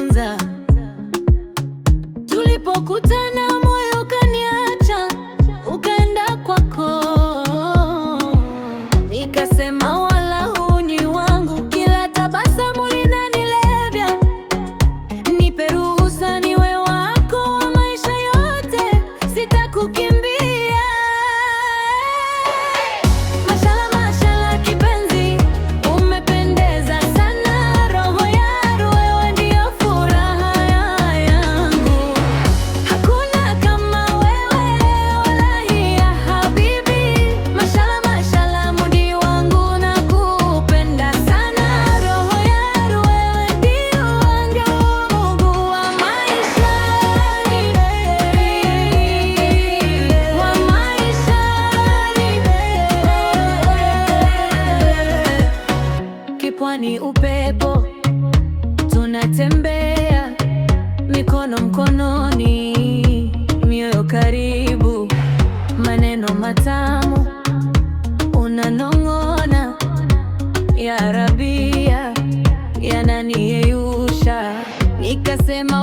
kwanza. Tulipokutana moyo kaniacha, ukaenda kwako. Nikasema wala huu ni wangu, kila tabasamu linanilevya. Nipe ruhusa niwe wako wa maisha yote, sitakukimbia. Mashallah, mashallah kipenzi, umependeza sana. Roho yangu wewe ndio furaha yangu. Hakuna kama wewe, wallahi ya habibi. Mashallah, mashallah mudi wangu, nakupenda sana. Roho yangu wewe ndio wangu wa maisha, wa maisha. Kipwani upepo, tunatembea mikono mkononi, mioyo karibu, maneno matamu unanong'ona, ya Rabia yananiyeyusha. Nikasema